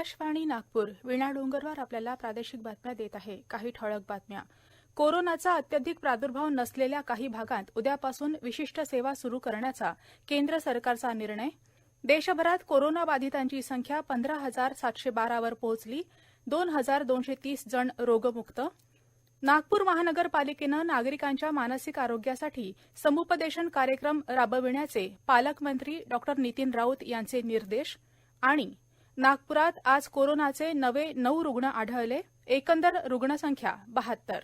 आकाशवाणी नागपूर वीणा डोंगरवार आपल्याला प्रादेशिक बातम्या देत आहे. काही ठळक बातम्या. कोरोनाचा अत्यधिक प्रादुर्भाव नसलेल्या काही भागात उद्यापासून विशिष्ट सेवा सुरू करण्याचा केंद्र सरकारचा निर्णय. देशभरात कोरोनाबाधितांची संख्या 15,712 वर पोहोचली. 2,230 जण रोगमुक्त. नागपूर महानगरपालिकेनं नागरिकांच्या मानसिक आरोग्यासाठी समुपदेशन कार्यक्रम राबविण्याचे पालकमंत्री डॉ. नितीन राऊत यांचे निर्देश. आणि नागपुरात आज कोरोनाचे नवे 9 रुग्ण आढळले. एकंदर रुग्णसंख्या 72.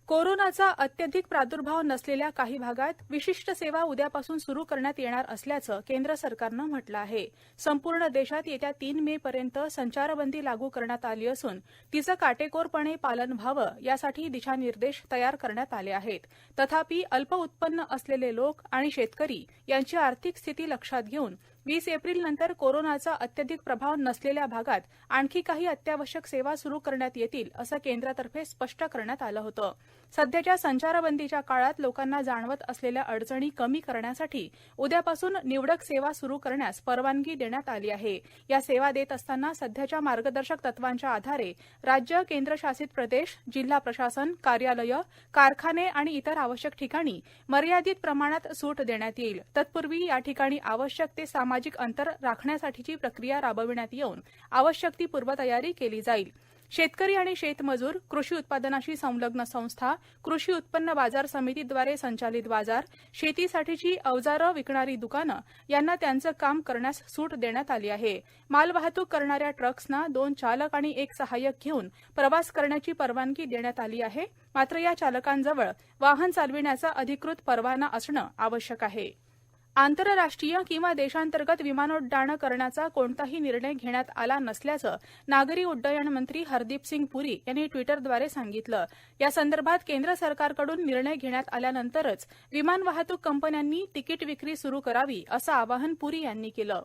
कोरोनाचा अत्यधिक प्रादुर्भाव नसलेल्या काही भागात विशिष्ट सेवा उद्यापासून सुरू करण्यात येणार असल्याचं केंद्र सरकारनं म्हटलं आहे. संपूर्ण देशात येत्या 3 मे पर्यंत संचारबंदी लागू करण्यात आली असून तिचं काटेकोरपणे पालन व्हावं यासाठी दिशानिर्देश तयार करण्यात आले आहेत. तथापि अल्प उत्पन्न असलेले लोक आणि शेतकरी यांची आर्थिक स्थिती लक्षात घेऊन 20 एप्रिलनंतर कोरोनाचा अत्यधिक प्रभाव नसलेल्या भागात आणखी काही अत्यावश्यक सेवा सुरू करण्यात येतील असं केंद्रातर्फे स्पष्ट करण्यात आलं होतं. सध्याच्या संचारबंदीच्या काळात लोकांना जाणवत असलेल्या अडचणी कमी करण्यासाठी उद्यापासून निवडक सेवा सुरू करण्यास परवानगी देण्यात आली आहे. या सेवा देत असताना सध्याच्या मार्गदर्शक तत्वांच्या आधारे राज्य, केंद्रशासित प्रदेश, जिल्हा प्रशासन, कार्यालयं, कारखाने आणि इतर आवश्यक ठिकाणी मर्यादित प्रमाणात सूट देण्यात येईल. तत्पूर्वी या ठिकाणी आवश्यक ते सामाजिक अंतर राखण्यासाठीची प्रक्रिया राबविण्यात येऊन आवश्यक ती पूर्वतयारी केली जाईल. शेतकरी आणि शेतमजूर, कृषी उत्पादनाशी संलग्न संस्था, कृषी उत्पन्न बाजार समितीद्वारे संचालित बाजार, शेतीसाठीची अवजारं विकणारी दुकानं यांना त्यांचं काम करण्यास सूट देण्यात आली आहे. मालवाहतूक करणाऱ्या ट्रक्सना 2 चालक आणि 1 सहाय्यक घेऊन प्रवास करण्याची परवानगी देण्यात आली आहे. मात्र या चालकांजवळ वाहन चालविण्याचा अधिकृत परवाना असणं आवश्यक आहे. आंतरराष्ट्रीय किंवा देशांतर्गत विमानोड्डाणं करण्याचा कोणताही निर्णय घेण्यात आला नसल्याचं नागरी उड्डयन मंत्री हरदीप सिंग पुरी यांनी ट्विटरद्वारे सांगितलं. या संदर्भात केंद्र सरकारकडून निर्णय घेण्यात आल्यानंतरच विमान वाहतूक कंपन्यांनी तिकीट विक्री सुरू करावी असं आवाहन पुरी यांनी केलं.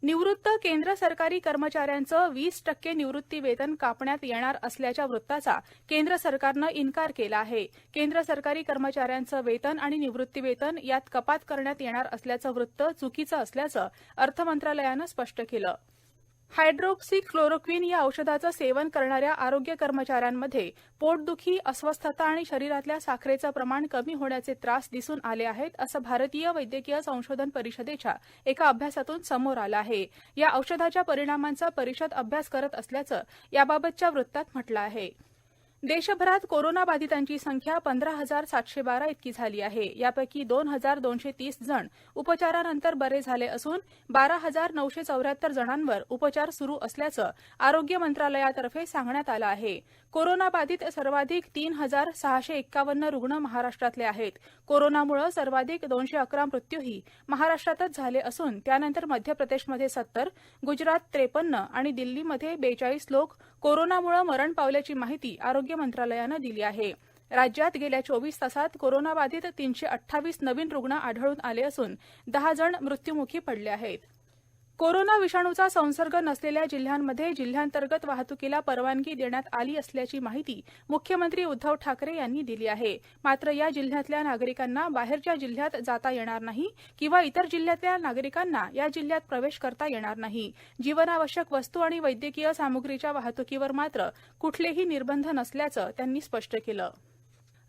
निवृत्त केंद्र सरकारी कर्मचाऱ्यांचं 20% निवृत्ती वेतन कापण्यात येणार असल्याच्या वृत्ताचा केंद्र सरकारनं इन्कार केला आहे. केंद्र सरकारी कर्मचाऱ्यांचं वेतन आणि निवृत्ती वेतन यात कपात करण्यात येणार असल्याचं वृत्त चुकीचं असल्याचं अर्थमंत्रालयानं स्पष्ट केलं. हायड्रोक्सीक्लोरोक्विन या औषधाचं सेवन करणाऱ्या आरोग्य कर्मचाऱ्यांमध्ये पोटदुखी, अस्वस्थता आणि शरीरातल्या साखरेचं प्रमाण कमी होण्याचे त्रास दिसून आले आहेत असं भारतीय वैद्यकीय संशोधन परिषदेच्या एका अभ्यासातून समोर आलं आहे. या औषधाच्या परिणामांचा परिषद अभ्यास करत असल्याचं याबाबतच्या वृत्तात म्हटलं आहे. देशभरात कोरोनाबाधितांची संख्या 15,712 इतकी झाली आहे. यापैकी 2,230 जण उपचारानंतर बरे झाले असून 12,974 जणांवर उपचार सुरू असल्याचं आरोग्य मंत्रालयातर्फे सांगण्यात आलं आहे. कोरोनाबाधित सर्वाधिक 3,651 रुग्ण महाराष्ट्रातले आहेत. कोरोनामुळे सर्वाधिक 211 मृत्यूही महाराष्ट्रातच झाले असून त्यानंतर मध्य प्रदेशमध्ये 70, गुजरात 53 आणि दिल्लीमध्ये 42 लोक कोरोनामुळे मरण पावल्याची माहिती आरोग्य मंत्रालयानं दिली आहे. राज्यात गेल्या 24 तासात कोरोनाबाधित 328 नवीन रुग्ण आढळून आले असून 10 जण मृत्यूमुखी पडले आहेत. कोरोना विषाणूचा संसर्ग नसलेल्या जिल्ह्यांमध्ये जिल्ह्यांतर्गत वाहतुकीला परवानगी देण्यात आली असल्याची माहिती मुख्यमंत्री उद्धव ठाकरे यांनी दिली आहे. मात्र या जिल्ह्यातल्या नागरिकांना बाहेरच्या जिल्ह्यात जाता येणार नाही किंवा इतर जिल्ह्यातल्या नागरिकांना या जिल्ह्यात प्रवेश करता येणार नाही. जीवनावश्यक वस्तू आणि वैद्यकीय सामुग्रीच्या वाहतुकीवर मात्र कुठलेही निर्बंध नसल्याचं त्यांनी स्पष्ट केलं.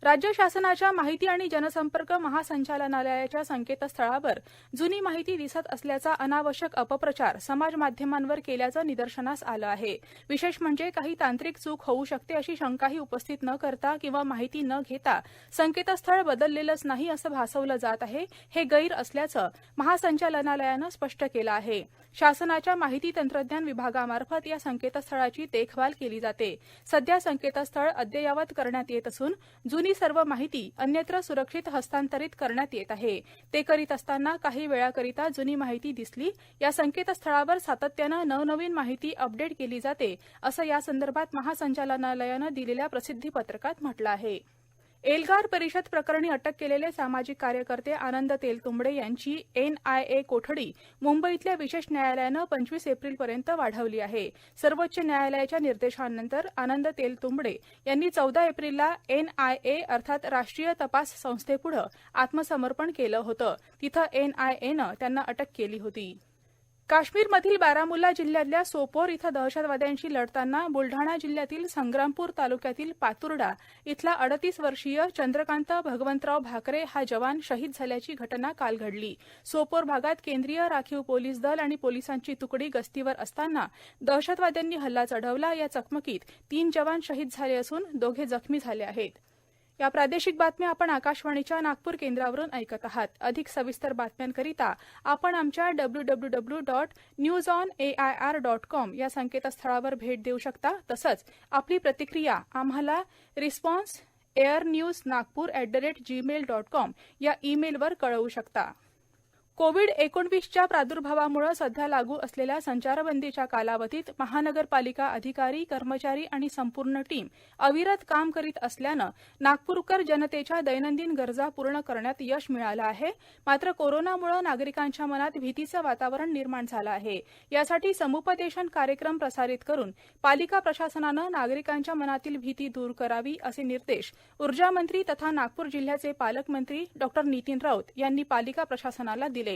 राज्य शासनाच्या माहिती आणि जनसंपर्क महासंचालनालयाच्या संकेतस्थळावर जुनी माहिती दिसत असल्याचा अनावश्यक अपप्रचार समाज माध्यमांवर केल्याचं निदर्शनास आलं आहे. विशेष म्हणजे काही तांत्रिक चूक होऊ शकते अशी शंकाही उपस्थित न करता किंवा माहिती न घेता संकेतस्थळ बदललेलंच नाही असं भासवलं जात आहे. हे गैर असल्याचं महासंचालनालयानं स्पष्ट केलं आहे. शासनाच्या माहिती तंत्रज्ञान विभागामार्फत या संकेतस्थळाची देखभाल केली जाते. सध्या संकेतस्थळ अद्ययावत करण्यात येत असून जुनी सर्व माहिती अन्यत्र सुरक्षित हस्तांतरित करण्यात येत आहे. ते करीत असताना काही वेळाकरिता जुनी माहिती दिसली. या संकेतस्थळावर सातत्यानं नवनवीन माहिती अपडेट केली जाते असं यासंदर्भात महासंचालनालयानं दिलेल्या प्रसिद्धीपत्रकात म्हटलं आहे. एल्गार परिषद प्रकरणी अटक केलेले सामाजिक कार्यकर्ते आनंद तेलतुंबडे यांची NIA कोठडी मुंबईतल्या विशेष न्यायालयानं 25 एप्रिलपर्यंत वाढवली आहे. सर्वोच्च न्यायालयाच्या निर्देशानंतर आनंद तेलतुंबडे यांनी 14 एप्रिलला NIA अर्थात राष्ट्रीय तपास संस्थेपुढे आत्मसमर्पण केलं होतं. तिथं NIAनं त्यांना अटक केली होती. काश्मीरमधील बारामुल्ला जिल्ह्यातल्या सोपोर इथं दहशतवाद्यांशी लढताना बुलढाणा जिल्ह्यातील संग्रामपूर तालुक्यातील पातुर्डा इथला 38 वर्षीय चंद्रकांत भगवंतराव भाकरे हा जवान शहीद झाल्याची घटना काल घडली. सोपोर भागात केंद्रीय राखीव पोलीस दल आणि पोलिसांची तुकडी गस्तीवर असताना दहशतवाद्यांनी हल्ला चढवला. या चकमकीत 3 जवान शहीद झाले असून 2 जखमी झाले आहेत. या प्रादेशिक बातम्या आपण आकाशवाणीच्या नागपूर केंद्रावरून ऐकत आहात. अधिक सविस्तर बातम्यांकरिता आपण आमच्या www.newsonair.com या संकेतस्थळावर भेट देऊ शकता. तसंच आपली प्रतिक्रिया आम्हाला response@airnewsnagpur@gmail.com या ईमेलवर कळवू शकता. कोविड-19च्या प्रादुर्भावामुळे सध्या लागू असलेल्या संचारबंदीच्या कालावधीत महानगरपालिका अधिकारी, कर्मचारी आणि संपूर्ण टीम अविरत काम करीत असल्यानं नागपूरकर जनतेच्या दैनंदिन गरजा पूर्ण करण्यात यश मिळालं आहे. मात्र कोरोनामुळे नागरिकांच्या मनात भीतीचं वातावरण निर्माण झालं आहे. यासाठी समुपदेशन कार्यक्रम प्रसारित करून पालिका प्रशासनानं नागरिकांच्या मनातील भीती दूर करावी असे निर्देश ऊर्जामंत्री तथा नागपूर जिल्ह्याचे पालकमंत्री डॉ. नितीन राऊत यांनी पालिका प्रशासनाला दिले.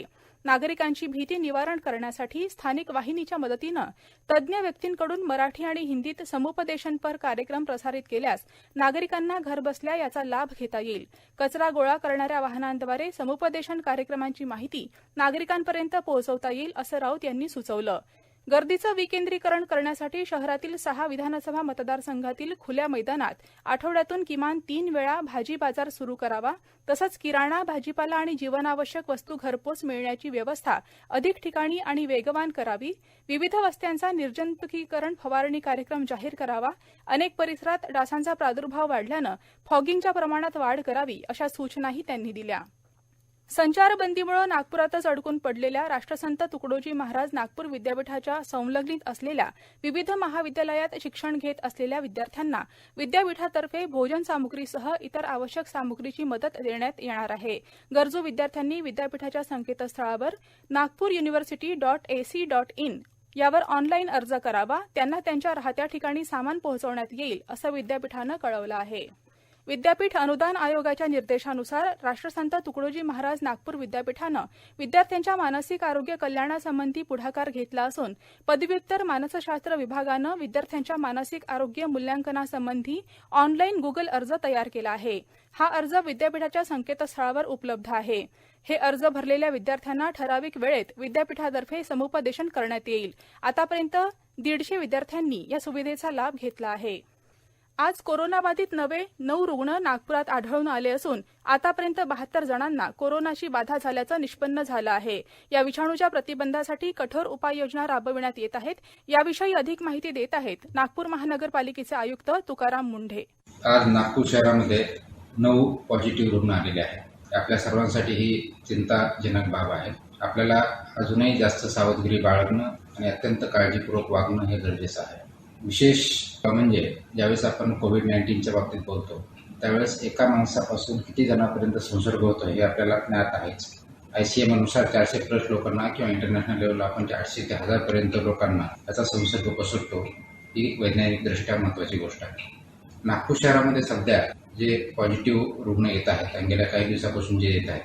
नागरिकांची भीती निवारण करण्यासाठी स्थानिक वाहिनीच्या मदतीनं तज्ज्ञ व्यक्तींकडून मराठी आणि हिंदीत समुपदेशनपर कार्यक्रम प्रसारित केल्यास नागरिकांना घरबसल्या याचा लाभ घेता येईल. कचरा गोळा करणाऱ्या वाहनांद्वारे समुपदेशन कार्यक्रमांची माहिती नागरिकांपर्यंत पोहोचवता येईल असं राऊत यांनी सुचवलं. गर्दीचं विकेंद्रीकरण करण्यासाठी शहरातील 6 विधानसभा मतदारसंघातील खुल्या मैदानात आठवड्यातून किमान 3 वेळा भाजी बाजार सुरू करावा. तसंच किराणा, भाजीपाला आणि जीवनावश्यक वस्तू घरपोच मिळण्याची व्यवस्था अधिक ठिकाणी आणि वेगवान करावी. विविध वस्त्यांचा निर्जंतुकीकरण फवारणी कार्यक्रम जाहीर करावा. अनेक परिसरात डासांचा प्रादुर्भाव वाढल्यानं फॉगिंगच्या प्रमाणात वाढ करावी अशा सूचनाही त्यांनी दिल्या. संचारबंदीमुळे नागपुरातच अडकून पडलेल्या राष्ट्रसंत तुकडोजी महाराज नागपूर विद्यापीठाच्या संलग्नित असलेल्या विविध महाविद्यालयात शिक्षण घेत असलेल्या विद्यार्थ्यांना विद्यापीठातर्फे भोजन सामुग्रीसह इतर आवश्यक सामुग्रीची मदत देण्यात येणार आहे. गरजू विद्यार्थ्यांनी विद्यापीठाच्या संकेतस्थळावर nagpuruniversity.ac.in यावर ऑनलाईन अर्ज करावा. त्यांना त्यांच्या राहत्या ठिकाणी सामान पोहोचवण्यात येईल असं विद्यापीठानं कळवलं आहे. विद्यापीठ अनुदान आयोगाच्या निर्देशानुसार राष्ट्रसंत तुकडोजी महाराज नागपूर विद्यापीठानं विद्यार्थ्यांच्या मानसिक आरोग्य कल्याणासंबंधी पुढाकार घेतला असून पदव्युत्तर मानसशास्त्र विभागानं विद्यार्थ्यांच्या मानसिक आरोग्य मूल्यांकनासंबंधी ऑनलाईन गुगल अर्ज तयार केला आहे. हा अर्ज विद्यापीठाच्या संकेतस्थळावर उपलब्ध आहे. हे अर्ज भरलेल्या विद्यार्थ्यांना ठराविक वेळेत विद्यापीठातर्फे समुपदेशन करण्यात येईल. आतापर्यंत 150 विद्यार्थ्यांनी या सुविधेचा लाभ घेतला आहे. आज कोरोनाबाधित नवे 9 रुग्ण नागपुरात आढळून आले असून आतापर्यंत 72 जणांना कोरोनाची बाधा झाल्याचं निष्पन्न झालं आहे. या विषाणूच्या प्रतिबंधासाठी कठोर उपाययोजना राबविण्यात येत आहेत. याविषयी अधिक माहिती देत आहेत नागपूर महानगरपालिकेचे आयुक्त तुकाराम मुंढे. आज नागपूर शहरामध्ये 9 पॉझिटिव्ह रुग्ण आलेले आहेत. आपल्या सर्वांसाठी ही चिंताजनक बाब आहे. आपल्याला अजूनही जास्त सावधगिरी बाळगणं आणि अत्यंत काळजीपूर्वक वागणं हे गरजेचं आहे. विशेष म्हणजे ज्यावेळेस आपण कोविड-19च्या बाबतीत बोलतो त्यावेळेस एका माणसापासून किती जणांपर्यंत संसर्ग होतो हे आपल्याला ज्ञात आहेच. ICM अनुसार 400+ लोकांना किंवा इंटरनॅशनल लेवलला आपण 800 ते 1000 पर्यंत लोकांना याचा संसर्ग पसरतो. ही वैज्ञानिकदृष्ट्या महत्त्वाची गोष्ट आहे. नागपूर शहरामध्ये सध्या जे पॉझिटिव्ह रुग्ण येत आहेत आणि गेल्या काही दिवसापासून जे येत आहेत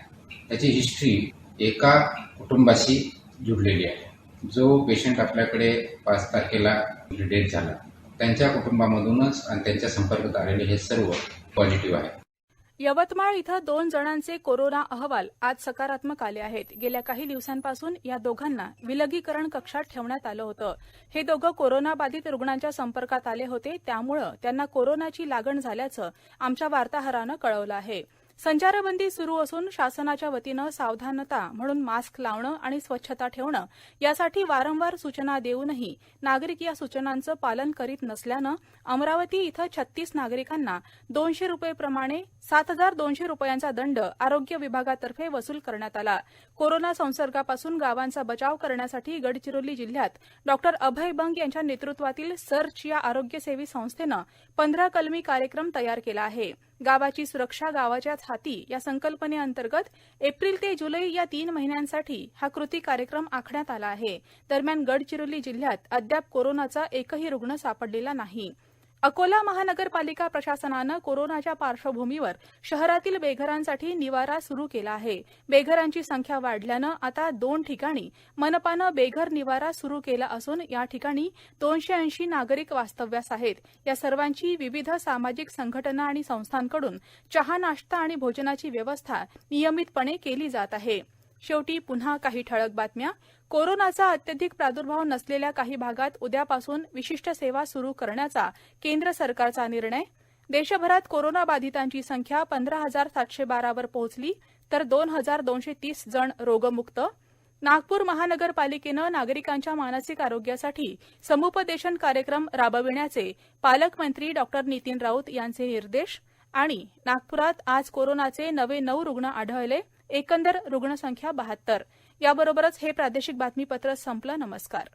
त्याची हिस्ट्री एका कुटुंबाशी जुडलेली आहे. जो पेशंट आपल्याकडे 5 तारखेला डेथ झाला त्यांच्या कुटुंबामधूनच आणि त्यांच्या संपर्कात आलेले हे सर्व पॉझिटिव्ह आहेत. यवतमाळ इथं 2 जणांचे कोरोना अहवाल आज सकारात्मक आले आहेत. गेल्या काही दिवसांपासून या दोघांना विलगीकरण कक्षात ठेवण्यात आलं होतं. हे दोघं कोरोनाबाधित रुग्णांच्या संपर्कात आले होते. त्यामुळे त्यांना कोरोनाची लागण झाल्याचं आमच्या वार्ताहरानं कळवलं आहे. संचारबंदी सुरू असून शासनाच्या वतीनं सावधानता म्हणून मास्क लावणं आणि स्वच्छता ठेवणं यासाठी वारंवार सूचना देऊनही नागरिक या सूचनांचं पालन करीत नसल्यानं अमरावती इथं 36 नागरिकांना 200 रुपये प्रमाणे 7,200 रुपयांचा दंड आरोग्य विभागातर्फे वसूल करण्यात आला. कोरोना संसर्गापासून गावांचा बचाव करण्यासाठी गडचिरोली जिल्ह्यात डॉ. अभय बंग यांच्या नेतृत्वातील सर्च या आरोग्यसेवी संस्थेनं 15 कलमी कार्यक्रम तयार केला आहे. गावाची सुरक्षा गावाच्याच हाती या संकल्पनेअंतर्गत एप्रिल ते जुलै या 3 महिन्यांसाठी हा कृती कार्यक्रम आखण्यात आला आहे. दरम्यान गडचिरोली जिल्ह्यात अद्याप कोरोनाचा एकही रुग्ण सापडलेला नाही. अकोला महानगरपालिका प्रशासनानं कोरोनाच्या पार्श्वभूमीवर शहरातील बेघरांसाठी निवारा सुरू केला आहे. बेघरांची संख्या वाढल्यानं आता 2 ठिकाणी मनपानं बेघर निवारा सुरू केला असून या ठिकाणी 280 नागरिक वास्तव्यास आहेत. या सर्वांची विविध सामाजिक संघटना आणि संस्थांकडून चहा नाश्ता आणि भोजनाची व्यवस्था नियमितपणे केली जात आहे. शेवटी पुन्हा काही ठळक बातम्या. कोरोनाचा अत्यधिक प्रादुर्भाव नसलेल्या काही भागात उद्यापासून विशिष्ट सेवा सुरू करण्याचा केंद्र सरकारचा निर्णय. देशभरात कोरोनाबाधितांची संख्या 15,712 वर पोहोचली तर 2,230 जण रोगमुक्त. नागपूर महानगरपालिकेनं नागरिकांच्या मानसिक आरोग्यासाठी समुपदेशन कार्यक्रम राबविण्याचे पालकमंत्री डॉ. नितीन राऊत यांचे निर्देश. आणि नागपुरात आज कोरोनाचे नवे 9 रुग्ण आढळले. एकंदर रुग्णसंख्या 72. याबरोबरच हे प्रादेशिक बातमीपत्र संपलं. नमस्कार.